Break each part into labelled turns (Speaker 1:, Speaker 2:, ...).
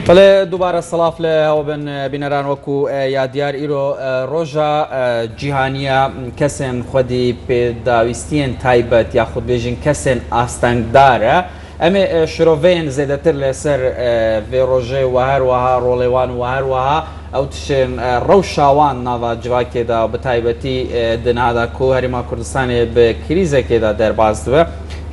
Speaker 1: بله دوباره سلاف له او بن بینران وکو یا دیار ایرو روژا جیهانیا کسین خودی پیداویستین تایبت یا خود بیجین کسین آستانگداره اما شروعین زیادتر لسر و روژه و هر وها رولیوان و هر وها او تشن روشاوان نوا جواکی دا بتایبتی دنادا کو هریما کردستان به کریزه که دا در باز دوه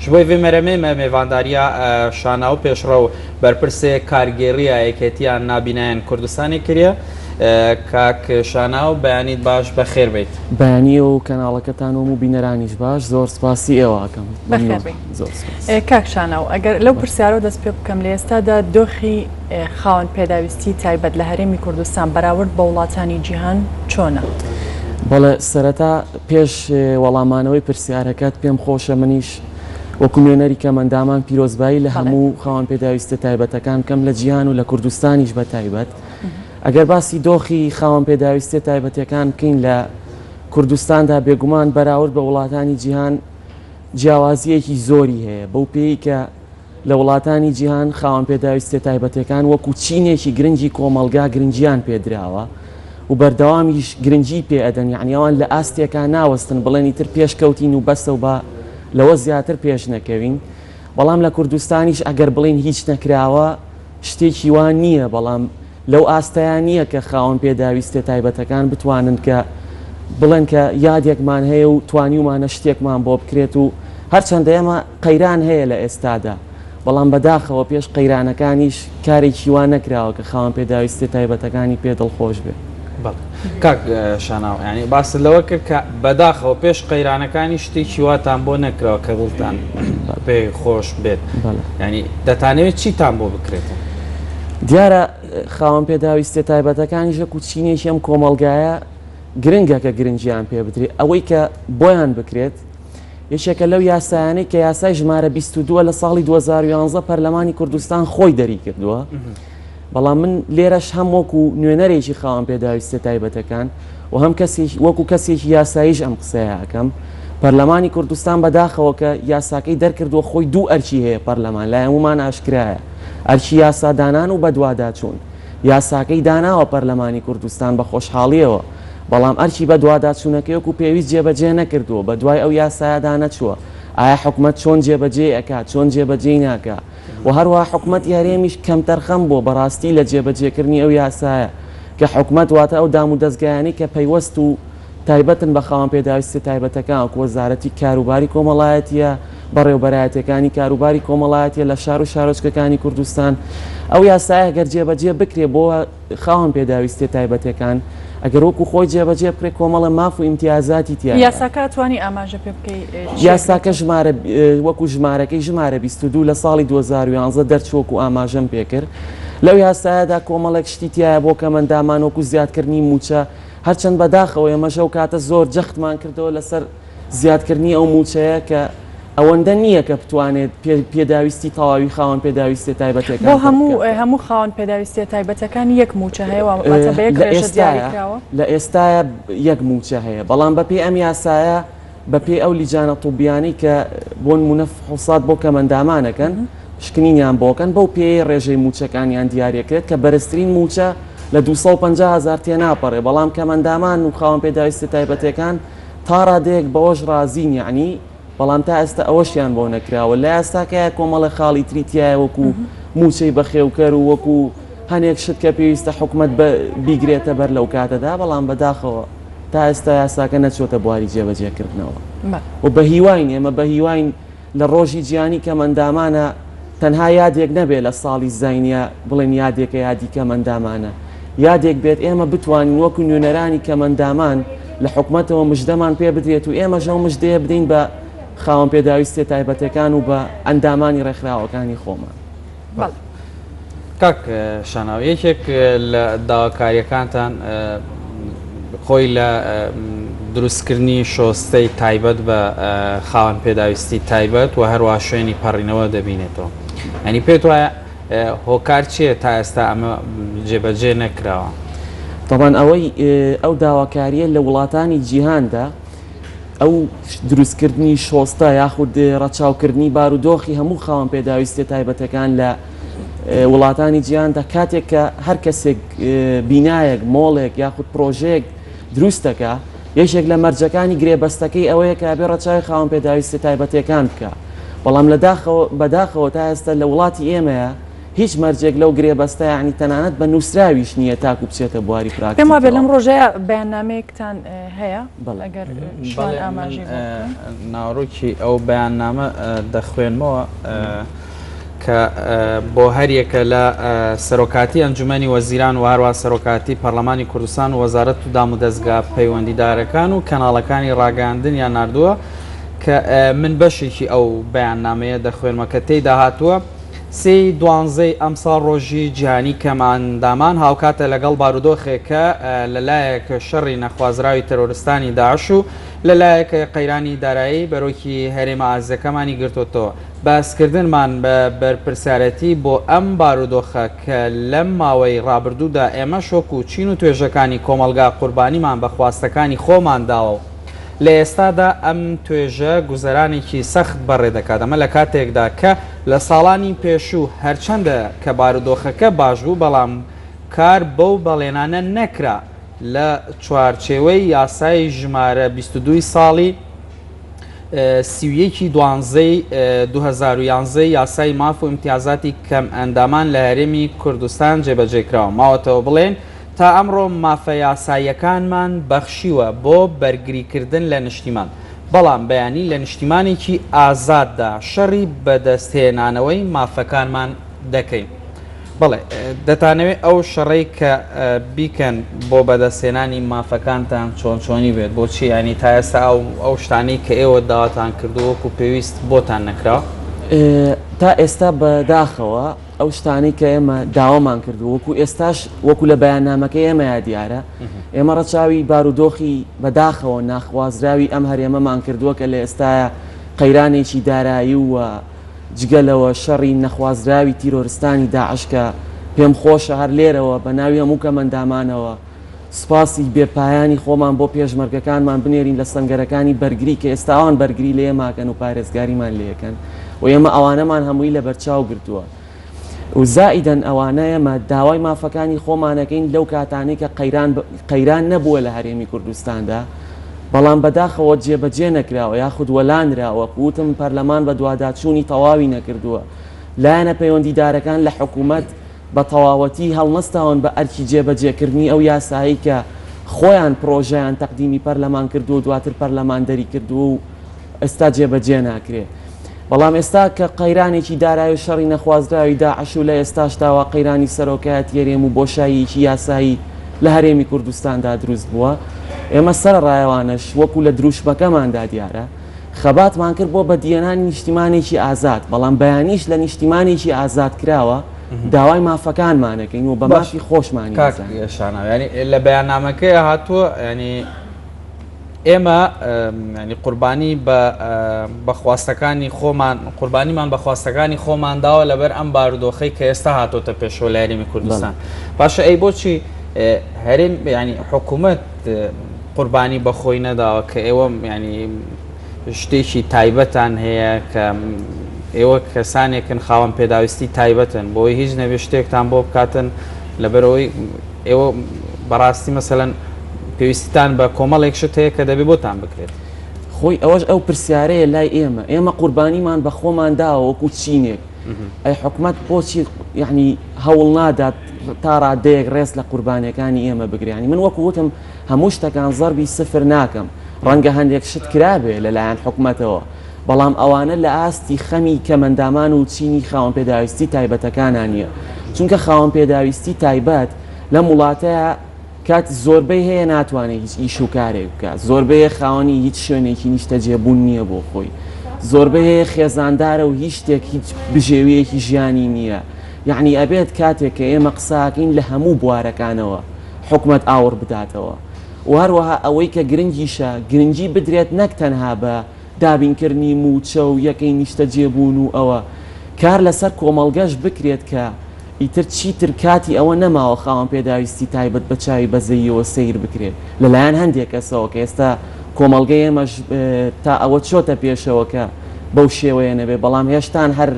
Speaker 1: شبوی وی مرمه میوانداریا شاناو پیشرو برپرسه کارگریه اکتیان نابینین کردستانی کریه کاک شاناو بیانید باش بخیر بیت
Speaker 2: بیانی و کانالەکەتان و بینەرانیش باش زۆر سپاسی ئێوەکەم
Speaker 3: بەخێر بیت کاک شاناو ئەگەر لەو پرسیارە دەست پێ بکەم لە ئێستادا دۆخی خاوەن پێداویستی تایبەت لە هەرێمی کوردستان بەراورد بە وڵاتانی جیهان چۆنە؟
Speaker 2: بەڵێ سەرەتا پێش وەڵامانەوەی پرسیارەکەت پێم خۆشە منیش وەکو نوێنەری کەمەندامان پیرۆزبایی لە هەموو خاوەن پێداویستە تایبەتەکان بکەم لە جیهان و لە کوردستانیش بە تایبەت ئەگەر باسی دۆخی خاوەن پێداویستە تایبەتەکان بکەین لە کوردستاندا بێگومان بەراورد بە وڵاتانی جیهان جیاوازیەکی زۆری هەیە بەو پێی کە لە وڵاتانی جیهان خاوەن پێداویستە تایبەتەکان وەکو چینێکی گرنگی کۆمەلگا گرنگیان پێدراوە و بەردەوامیش گرنگی پێ ئەدەن یعنی ئەوان لە ئاستێکان ناوەستن بڵێنی تر پێشکەوتین و بەسە و بە لەوە زیاتر پێش نەکەوین بەڵام لە کوردستانیش ئەگەر بڵین هیچ نەکراوە شتێکی وان نییە بەڵام لەو ئاستەیان نییە کە خاوەن پێداویستە تایبەتەکان بتوانن کە بڵێن کە یادێکمان هەیە و توانیومانە شتێکمان بۆ بکرێت و هەرچەندە ئێمە قەیران هەیە لە ئێستادا بەڵام بەداخەوە پێش قەیرانەکانیش کارێکی وان نەکراوە کە خاوەن پێداویستە تایبەتەکانی پێ دڵخۆش بێت.
Speaker 1: کاک شاناو ینی باس لەوە کرد کە بەداخەوە پێش قەیرانەکانی شتێکی واتان بۆ نەکرەوە کە دڵتان پێ خۆش بێت ینی دەتانەوێت چیتان بۆ بکرێتەوە؟
Speaker 2: دیارە خاوەن پێداویستە تایبەتەکانی ژەک و چینێکی ئەم کۆمەڵگایە گرنگە کە گرنگیان پێ بدرێت ئەوەی کە بۆیان بکرێت یەکێکە لەو یاسایانەی کە یاسای ژمارە 22 لە ساڵی 2011 پەرلەمانی کوردستان خۆی دەری کردووە بەڵام من لێرەش هەم وەکو نوێنەرێکی خاوەن پێداویستە تایبەتەکان و هەم وەکو کەسێکی یاساییش ئەم قسەیەکەم پەرلەمانی کوردستان بەداخەوە کە یاساکەی دەرکردووە خۆی دوو ئەرچی هەیە پەرلەمان لای هەمومان ئاشکرایە ئەرچی یاسادانان و بەدواداچوون یاساکەی داناوە پەرلەمانی کوردستان بە خۆشحاڵیەوە بەڵام ئەرچی بەدواداچوونەکەی وەکو پێویست جێبەجێ نەکردووە بە دوای ئەو یاسایەدا نەچووە ئایا حکومەت چۆن جێبەجێ ئەکات چۆن جێبەجێ ناکات و هەروە حکومەت یاریێمیش کەمتەرخەم بۆ بەڕاستی لە جێبەجێکردنی ئەو یاسایە کە حکومەت واتە ئەو دام و دەستگایانی کە پەیوەست و تایبەتن بە خاوەن پێداویستە تایبەتەکان وەکو وەزارەتی کاروباری کۆمەڵایەتیە بەڕێوەبەرایەتەکانی کاروباری کۆمەڵایەتیە لە شار و شارۆچکەکانی کوردستان ئەو یاسایە گەر جێبەجێ بکرێ بۆ خاوەن پێداویستە تایبەتەکان ئەگەر وەکو خۆی جێبەجێ بکرێ کۆمەڵە ماف و ئیمتیازاتی تیا
Speaker 3: یاساکە توانی ئاماژە پێ بکەیت
Speaker 2: یاساکە ژمارە وەکو ژمارەکەی ژمارە 22 لە ساڵی 2011 دەرچۆک و ئاماژەم پێکرد لەو یاسایەدا کۆمەڵێک شتی تایە بۆ کەمەندامان وەکو زیادکردنی موچە هەرچەند بەداخەوە ئێمەش ئەو کاتە زۆر جەختمان کردەوە لەسەر زیادکردنی ئەو موچەیە کە ئەوەندە نییە کە بتوانێت پێداویستی تەواوی خاوەن پێداویستە تایبەتەکان
Speaker 3: بۆ هەموو خاوەن پێداویستە تایبەتەکان یەک موچە هەیە لە
Speaker 2: ئێستاە یەک موچە هەیە بەڵام بەپێی ئەم یاسایە بەپێی ئەو لیجانە توبیانی کە بۆ نمونە فحوسات بۆ کەمەندامانەکەن شکنینیان بۆکەن بەو پێی ڕێژەی موچەکانیان دیارەکرێت کە بەرزترین موچە لە 250,000 تێ ناپەڕێ بەڵام کەمەندامان و خاوەن پێداویستە تایبەتەکان تا ڕادەیەک بەوەش ڕازین یعنی بەڵام تا ئێستا ئەوەشیان بۆ نەکراوە لە ئێستاکەیە کۆمەڵە خاڵی تریتیایە وەکو موچەی بەخێوکەر و وەکو هەنێک شت کە پێویستە حکومەت بیگرێتە بەر لەو کاتەدا بەڵام بەداخەوە تا ئێستا یاساکە نەچۆتە بواری جێبەجێکردنەوە و بە هیواین ئێمە بە هیواین لە ڕۆژی گیانی کەمەندامانە تەنها یادێک نەبێت لە ساڵی زاینیە بڵێن یادێکە یادی کەمەندامانە یادێک بێت ئێمە بتوانین وەکو نوێنەرانی کەمەندامان لە حکومەتەوە مژدەمان پێ بدرێت و ئێمە ژەو مژدەیە بدەین بە خاوەن پێداویستە تایبەتەکان و بە ئەندامانی ڕێکخراوەکانی خۆمان.
Speaker 1: کاک شاناو یەکێک لە داواکاریەکانتان خۆی لە دروستکردنی شۆستەی تایبەت بە خاوەن پێداویستی تایبەت و هەروە شوێنی پەڕینەوە دەبینێتەوە ئەنی پێت وایە هۆکار چییە تا ئێستا ئەمە جێبەجێ نەکراوە؟
Speaker 2: طبعاً ئەو داواکاریە لە وڵاتانی جیهاندا ئەو دروستکردنی شۆستە یاخود ڕەچاوکردنی بارودۆخی هەموو خاوەن پێداویستە تایبەتەکان لە وڵاتانی جیاندا کاتێک کە هەر کەسێک بینایەک مۆڵێک یاخود پرۆژەیەک دروستەکە یەکێک لە مەرجەکانی گرێبەستەکەی ئەوەیە کە بێ ڕەچاوی خاوەن پێداویستی تایبەتیەکان بکە بەڵام بەداخەوە تا ئێستا لە وڵاتی ئێمەیە هیچ مەرجێک لەو گرێبەستە یعنی تەنانەت بە نووسراویش نییە تاکو بچێتە بواری پراکتیک.
Speaker 3: پێم وابێ لەم ڕۆژەیە بەیاننامەیەکتان هەیە ئەگەر شوان ئاماژەی
Speaker 1: ناوڕووکی ئەو بەیاننامە دەخوێنمەوە کە بۆ هەریەکە لە سەرۆکاتی ئەنجومەنی وەزیران و هەروە سەرۆکاتی پەرلەمانی کوردستان و وەزارەت و دام و دەستگا پەیوەندیدارەکان و کەناڵەکانی ڕاگەاندنیان نردووە کە من بەشێکی ئەو بەیاننامەیە دەخوێنمە کە تێیدا هاتووە سی دوانزەی ئەمساڵ ڕۆژی جیهانی کەماندامان هاوکاتە لەگەڵ بارودۆخێکە لەلایەکە شەڕی نەخوازراوی تەرۆریستانی داعش و لەلایەکە قەیرانی دارایی بەرۆکی هەرێمە ئازیەکەمانی گرتوتەوە باسکردنمان بە بەرپرسیارەتی بۆ ئەم بارودۆخە کە لەم ماوەی ڕابردوودا ئێمە شۆک و چین و توێژەکانی کۆمەلگا قوربانیمان بە خواستەکانی خۆمان داوە لە ئێستادا ئەم توێژە گوزەرانێکی سەخت بەڕێ دەکات ئەمە لە کاتێکدا کە لە ساڵانی پێشوو هەرچەندە کە بارودۆخەکە باش بوو بەڵام کار بەو بەڵێنانە نەکرا لە چوارچێوەی یاسای ژمارە 22 ساڵی سیویەکی دوانزەی 2011 یاسای ماف و امتیازاتی کەم ئەندامان لە هەرێمی کوردستان جێبەجێکراوە ماوەتەوە بڵێن تا ئەمڕۆ مافە یاساییەکانمان بەخشیوە بۆ بەرگریکردن لە نیشتیمان بەڵام بەیانی لە نیشتیمانێکی ئازاددا شەڕی بەدەستهێنانەوەی مافەکانمان دەکەین بەڵێ دەتانەوێت ئەو شەڕەی کە بیکەن بۆ بەدەستهێنانی مافەکانتان چۆنی بێت بۆچی ینی تا ئێستا ئەو شتانەی کە ئێوە داواتان کردووەکو پێویست بۆتان نەکراوە
Speaker 2: تا ئێستا بەداخەوە ئەو شتانی کە ئێمە داوامان کردو وەکو ئێستاش وەکو لە بەیاننامەکە ئێمە دیارە ئێمە ڕەچاوی بارودۆخی بەداخەوە ناخوازراوی ئەم هەرێمەمان کردووە کە لە ئێستاە قەیرانێکی دارایی و جگەلەوە شەڕی نەخوازراوی تیرۆرستانی داعش کە پێم خۆشە هەر لێرەوە بە ناوی هەموو کەمەندامانەوە سپاسی بێپایانی خۆمان بۆ پێشمەرگەکانمان بنێرین لە سەنگەرەکانی بەرگری کە ئێستاوان بەرگری لێ ماکەن و پارێزگاریمان لێەکەن و ئێمە ئەوانەمان هەمووی لە بەرچاو گرتووە و زائیدەن ئەوانە ئێمە داوای مافەکانی خۆمانەکەین لەو کاتانەی کە قەیران نەبووە لە هەرێمی کوردستاندا بەڵام بەداخەوە جێبەجێ نەکراوە یاخود وەلانراوە وتم پەرلەمان بە دوواداچوونی تەواوی نەکردووە لایەنە پەیوەندیدارەکان لە حکوومەت بە تەواوەتی هەڵنەستاون بە ئەرکی جێبەجێکردنی ئەو یاسایی کە خۆیان پرۆژەیان تەقدیمی پەرلەمان کردو و دواتر پەرلەماندەری کردو و ئێستا جێبەجێ ناکرێت بەڵام ئێستا کە قەیرانێکی دارایی و شەڕی نەخوازراوی داعش و لە ئێستاشداوە قەیرانی سەرۆکایەت یەرێم و بۆشاییکی یاسایی لە هەرێمی کوردستاندا دروست بووە ئێمە سەرڕایەوانش وەکو لە دروشمەکەماندا دیارە خەباتمان کرد بۆ بەدیێنانی نیشتیمانێکی ئازاد بەڵام بەیانیش لە نیشتیمانێکی ئازاد کراوە داوای مافەکانمانەکەین و بە مافی خۆشمانی
Speaker 1: شانە ینی لە بەیاننامەکەی هاتووە ینی ئێمە ینی قوربانی بە خواستەکانی خۆمان قوربانیمان بە خواستەکانی خۆمانداوە لەبەر ئەم بارودۆخەی کە ئێستا هاتۆتە پێشەوە لە هەرێمی کوردستان باشە ئەی بۆچی هەرێم ینی حکوومەت قوربانی بە خۆی نەداوە کە ئێوە ینی شتێکی تایبەتان هەیە کە ئێوە کەسانێکن خاوەن پێداویستی تایبەتن بۆی هیچ نەبێ شتێکتان بۆ بکاتن لەبەرەوەی ئێوە بەڕاستی مەسەلەن پێویستیتان بە کۆمەڵێک شت هەیە کە دەبێ بۆتان بکرێت
Speaker 2: خۆی ئەوەش ئەو پرسیارەیە لای ئێمە قوربانیمان بە خۆمان داوە وەکو چینێک ئەی حکوومەت بۆچی یعنی هەوڵ نادات تا ڕادەیەک ڕێز لە قوربانیەکانی ئێمە بگرانی من وەکو وتم هەموو شتەکان زەربی سفر ناکەم ڕەنگە هەندێک شت کرابێ لەلایەن حکوومەتەوە بەڵام ئەوانە لە ئاستی خەمی کەمەندامان و چینی خاوەن پێداویستی تایبەتەکانان نیە چونکە خاوەن پێداویستی تایبەت لە وڵاتەیە کات زۆربەی هەیە ناتوانێت هیچ ئیش و کارێک بکات زۆربەیە خاوەنی هیچ شوێنێکی نیشتە جێبوون نییە بۆ خۆی زۆربەی هەیە خێزاندارە و هیچ شتێک هیچ بژێویەکی ژیانی نییە یعنی ئەبێت کاتێک کە ئێمە قساکەین لە هەموو بوارەکانەوە حکومەت ئاور بداتەوە و هەروەها ئەوەی کە گرنگیشە گرنگی بدرێت نەک تەنها بە دابینکردنی موچە و یەکەی نیشتە جێبوون و ئەوە کار لەسەر کۆمەڵگەش بکرێت کە ئیتر چیتر کاتی ئەوە نەماوە خاوەن پێداویستی تایبەت بە چاوی بەزەیەوە سیر بکرێت لەلایەن هەندێک کەسەوە کە ئێستا کۆمەڵگەی ئێمەش تا ئەوە چۆتە پێشەوە کە بەو شێوەیە نەبێ بەڵام هێشتان هەر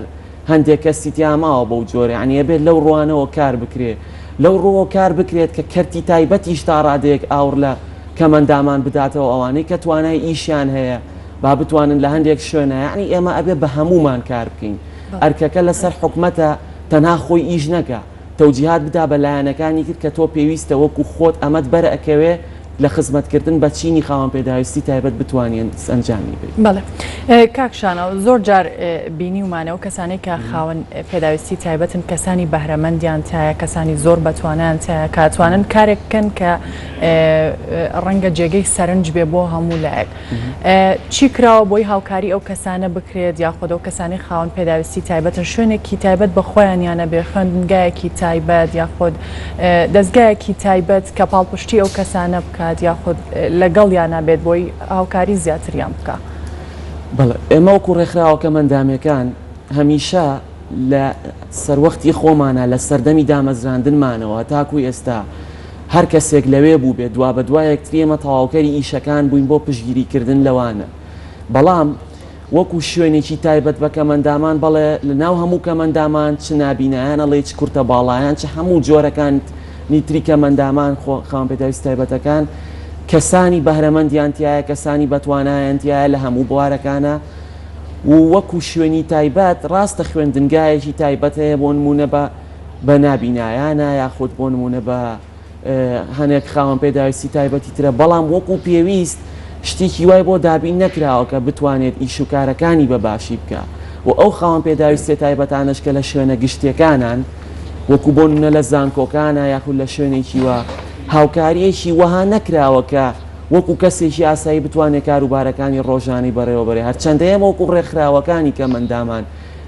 Speaker 2: هەندێک کەسی تیاماوە بەو جۆرە عنیە بێت لەو ڕوانەوە کار بکرێت لەو ڕۆوە کار بکرێت کە کەرتی تایبەتیش تا ڕادەیەک ئاور لە کەمەندامان بداتەوە ئەوانەی کە توانای ئیشیان هەیە با بتوانن لە هەندێک شوێنە یعنی ئێمە ئەبێ بە هەمومان کار بکەین ئەرکەکە لەسەر حکومەتە تەنها خۆی ئیش نەکە تەوجیهات بدا بە لایەنەکانی کرد کە تۆ پێویستە وەکو خۆت ئەمەت بەرە ئەکەوێ لە خزمەتکردن بە چینی خاوەن پێداویستی تایبەت بتوانین ئەنجامی بێت.
Speaker 3: بەڵێ کاکشانەوە زۆر جار بینی ومانەوە کەسانەی کە خاوەن پێداویستی تایبەتن کەسانی بەهرەمەندیان تایە کەسانی زۆر بەتوانیان تایە کاتوانن کارێک بکەن کە ڕەنگە جێگەی سەرنج بێ بۆ هەموو لایەک چی کراوە بۆی هاوکاری ئەو کەسانە بکرێت یاخود ئەو کەسانی خاوەن پێداویستی تایبەتن شوێنێکی تایبەت بە خۆیان یانە بێ خوێندنگایەکی تایبەت یاخود دەستگایەکی تایبەت کە پاڵپشتی ئەو کەسانە بکات یاخود لەگەڵ یانە بێت بۆی هاوکاری زیاتریان بکە.
Speaker 2: بەڵێ ئێمە وەکو ڕێکخراوەکە مەندامەکان هەمیشە لە سەروەختی خۆمانە لە سەردەمی دامەزراندنمانەوە تاکوی ئێستا هەر کەسێک لەوێ بوو بێت دوا بە دوای یەکتری ئێمە تەواوکەری ئیشەکان بووین بۆ پشگیریکردن لەوانە بەڵام وەکو شوێنێکی تایبەت بە کەمەندامان بەڵێ لە ناو هەموو کەمەندامان چ نابینایانە لێ چ کورتە باڵایان چ هەموو جۆرەکان نیتری کەمەندامان خاوەن پێداویستی تایبەتەکان کەسانی بەهرەمەندیانتیایە کەسانی بەتوانایەنتیایە لە هەموو بوارەکانە و وەکو شوێنی تایبەت ڕاستە خوێندنگایەکی تایبەت هەیە بۆ نمونە بە نابینایانە یاخود بۆ نمونە بە هەنێک خاوەن پێداویستی تایبەتی ترە بەڵام وەکو پێویست شتێکی وای بۆ دابین نەکراوە کە بتوانێت ئیش و کارەکانی بە باشی بکە و ئەو خاوەن پێداویستی تایبەتانش کە لە شوێنە گشتیەکانان وەکو بۆ نمونە لە زانکۆکانە یاخود لە شوێنێکی وە هاوکاریەکی وەها نەکراوە کە وەکو کەسێکی ئاسایی بتوانێت کاروبارەکانی ڕۆژانی بەڕێوەبەرێ هەرچەندەیە وەکو ڕێکخراوەکانی کە مندامان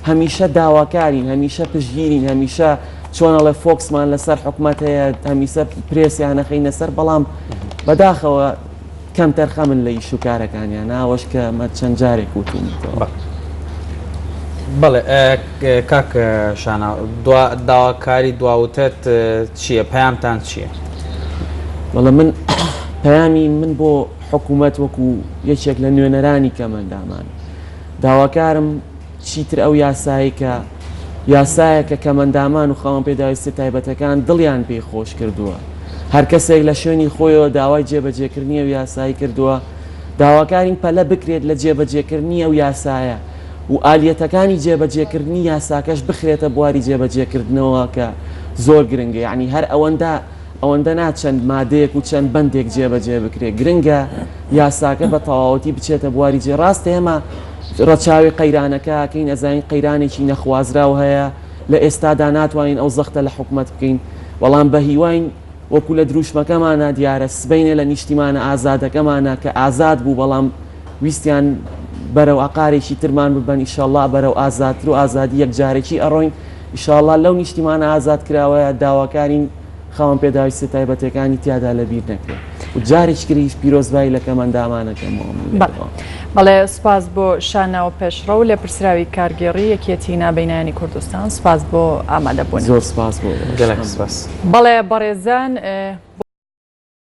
Speaker 2: هەمیشە داواکارین هەمیشە پشگیرین هەمیشە چۆنەڵێ فۆکسمان لەسەر حکومەت هەیە هەمیشە پرێسیانەخەینە سەر بەڵام بەداخەوە کەم تەرخەمن لە ئیش و کارەکانیان ناوەش کە مە چەند جارێک وتومەوە.
Speaker 1: بەڵێ کاک شانە داواکاری دواوتت چییە پەیامتان چییە؟
Speaker 2: وەڵام من پەیامی من بۆ حکوومەت وەکو یەکێک لە نوێنەرانی کەمەندامان داواکارم چیتر ئەو یاسایە کە کەمەندامان و خاوەن پێداویستی تایبەتەکان دڵیان پێی خۆش کردووە هەر کەسێک لە شوێنی خۆیەوە داوای جێبەجێکردنی ئەو یاسایی کردووە داواکارین پەلە بکرێت لە جێبەجێکردنی ئەو یاسایە و ئالیەتەکانی جێبەجێکردنی یاساکەش بخرێتە بواری جێبەجێکردنەوە کە زۆر گرنگە یعنی هەر ئەوەندە ناچەند مادەیەک و چەند بەندێک جێبەجێ بکرێت گرنگە یاساکە بە تەواوەتی بچێتە بواری جێ ڕاستە ئێمە ڕەچاوی قەیرانەکەکەین ئەزانین قەیرانێکی نەخوازراو هەیە لە ئێستادا ناتوانین ئەو زەختە لە حکومەت بکەین بەڵام بە هیواین وەکو لە دروشمەکەمانە دیارە سبەینە لە نیشتیمانە ئازادەکەمانە کە ئازاد بوو بەڵام ویستیان بەرەو عقارێکی ترمان ببەن ئیشەڵڵا بەرەو ئازادتر و ئازادی یەکجارێکی ئەڕۆین ئیشەڵڵا لەو نیشتیمانە ئازاد کراوەیە داواکارین خاوەن پێداویستی تایبەتەکانی تیادا لەبیر نەکرێت و جارێکی کریش پیرۆزبایی لە کەمەندامانەکەمەوە.
Speaker 3: بەڵێ سپاس بۆ شاناوە پێشڕە و لێ پرسراوی کارگێڕی یەکێتی نابینانی کوردستان سپاس بۆ ئامادەبوون.
Speaker 2: زۆر سپاس بۆ
Speaker 1: گەلێک سپاس.
Speaker 3: بەڵێ بەڕێزان